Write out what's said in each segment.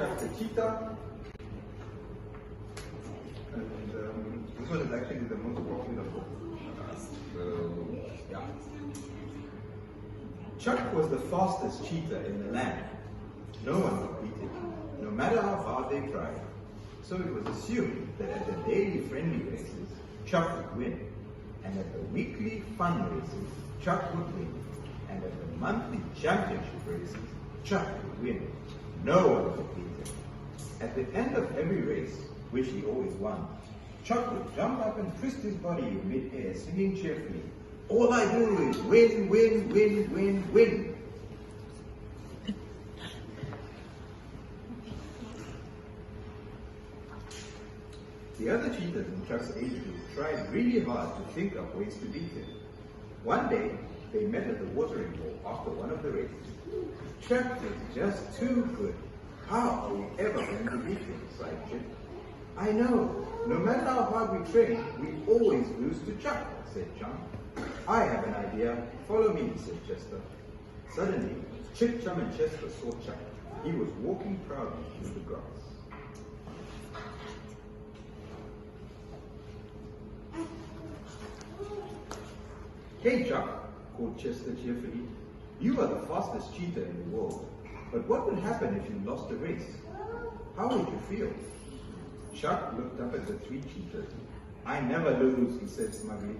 Chuck the Cheetah. And this one is actually the most popular book. So, yeah. Chuck was the fastest cheetah in the land. No one could beat him, no matter how hard they tried. So it was assumed that at the daily friendly races, Chuck would win. And at the weekly fun races, Chuck would win. And at the monthly championship races, Chuck would win. No one could beat him. At the end of every race, which he always won, Chuck would jump up and twist his body in mid-air, singing cheerfully, "All I do is win, win, win, win, win." The other cheetahs in Chuck's age group tried really hard to think of ways to beat him. One day, they met at the watering hole after one of the races. "Chuck is just too good. How are we ever going to beat him?" sighed Chip. "I know. No matter how hard we train, we always lose to Chuck," said Chum. "I have an idea. Follow me," said Chester. Suddenly, Chip, Chum, and Chester saw Chuck. He was walking proudly through the grass. "Hey, Chuck," called Chester cheerfully. "You are the fastest cheetah in the world. But what would happen if you lost a race? How would you feel?" Chuck looked up at the three cheetahs. "I never lose," he said smugly.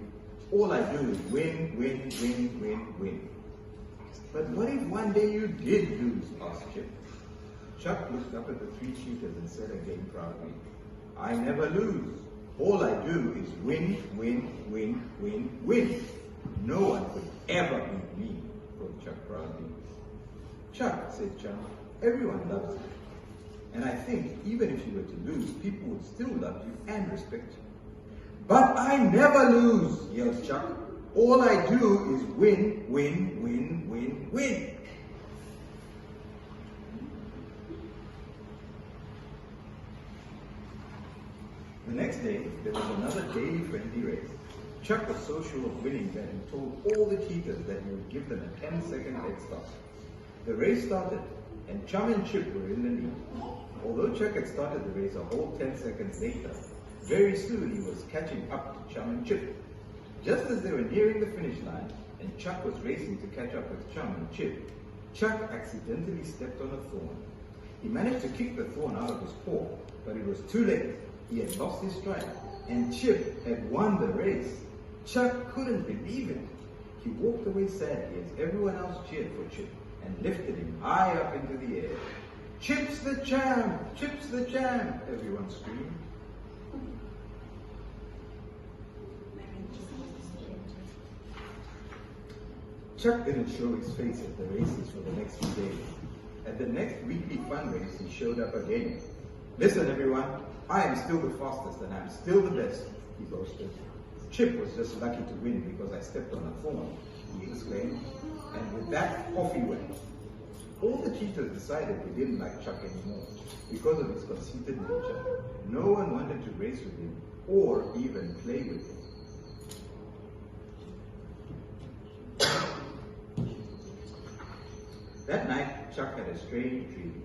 "All I do is win, win, win, win, win." "But what if one day you did lose?" asked Chip. Chuck looked up at the three cheetahs and said again proudly, "I never lose. All I do is win, win, win, win, win. No one could ever beat me," thought Chuck proudly. "Chuck," said Chum, "everyone loves you. And I think even if you were to lose, people would still love you and respect you." "But I never lose," yelled Chuck. "All I do is win, win, win, win, win." The next day, there was another daily friendly race. Chuck was so sure of winning that he told all the cheetahs that he would give them a 10-second head start. The race started, and Chum and Chip were in the lead. Although Chuck had started the race a whole 10 seconds later, very soon he was catching up to Chum and Chip. Just as they were nearing the finish line, and Chuck was racing to catch up with Chum and Chip, Chuck accidentally stepped on a thorn. He managed to kick the thorn out of his paw, but it was too late. He had lost his stride, and Chip had won the race. Chuck couldn't believe it. He walked away sadly as everyone else cheered for Chip and lifted him high up into the air. "Chip's the champ! Chip's the champ!" everyone screamed. Chuck didn't show his face at the races for the next few days. At the next weekly fun race, he showed up again. "Listen, everyone, I am still the fastest and I'm still the best," he boasted. "Chip was just lucky to win because I stepped on a thorn," he exclaimed. And with that, off he went. All the cheetahs decided they didn't like Chuck anymore because of his conceited nature. No one wanted to race with him or even play with him. That night, Chuck had a strange dream.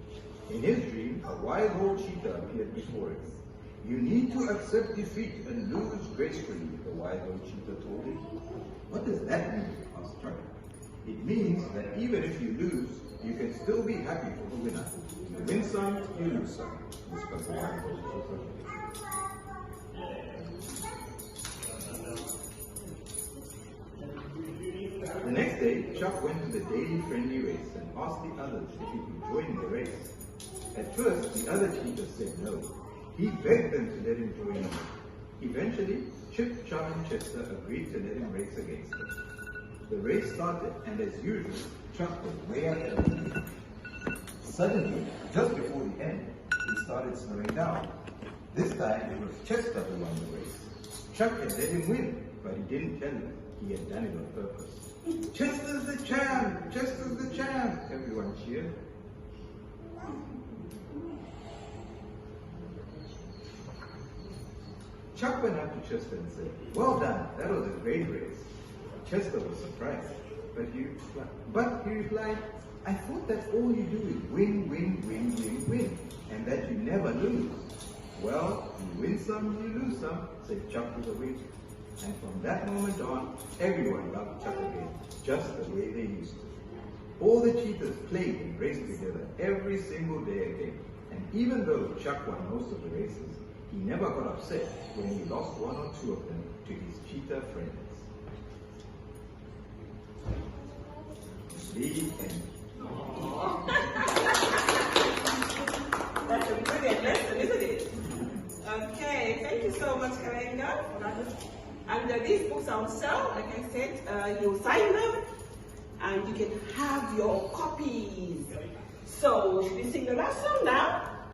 In his dream, a wise old cheetah appeared before him. "You need to accept defeat and lose gracefully," the wise old cheetah told him. "What does that mean?" asked Chuck. "It means that even if you lose, you can still be happy for the winner. You win some, you lose some," whispered the wise old cheetah. The next day, Chuck went to the daily friendly race and asked the others if he could join the race. At first, the other cheetahs said no. He begged them to let him join in. Eventually, Chip, Chum, and Chester agreed to let him race against them. The race started, and as usual, Chuck was way ahead of them. Suddenly, just before the end, he started slowing down. This time, it was Chester who won the race. Chuck had let him win, but he didn't tell him he had done it on purpose. "Chester's the champ! Chester's the champ!" everyone cheered. Chuck went up to Chester and said, "Well done, that was a great race." Chester was surprised, but he replied, "I thought that all you do is win, win, win, win, win, lose. Well, you win some, you lose some, said Chuck to the witch. And from that moment on, everyone loved Chuck again, just the way they used to. All the cheetahs played and raced together every single day again. And even though Chuck won most of the races, he never got upset when he lost one or two of them to his cheetah friends. The end. That's a brilliant lesson, isn't it? Okay, thank you so much, Karenga. And these books are on sale, like I said, you sign them and you can have your copies. So, should we sing the last song now?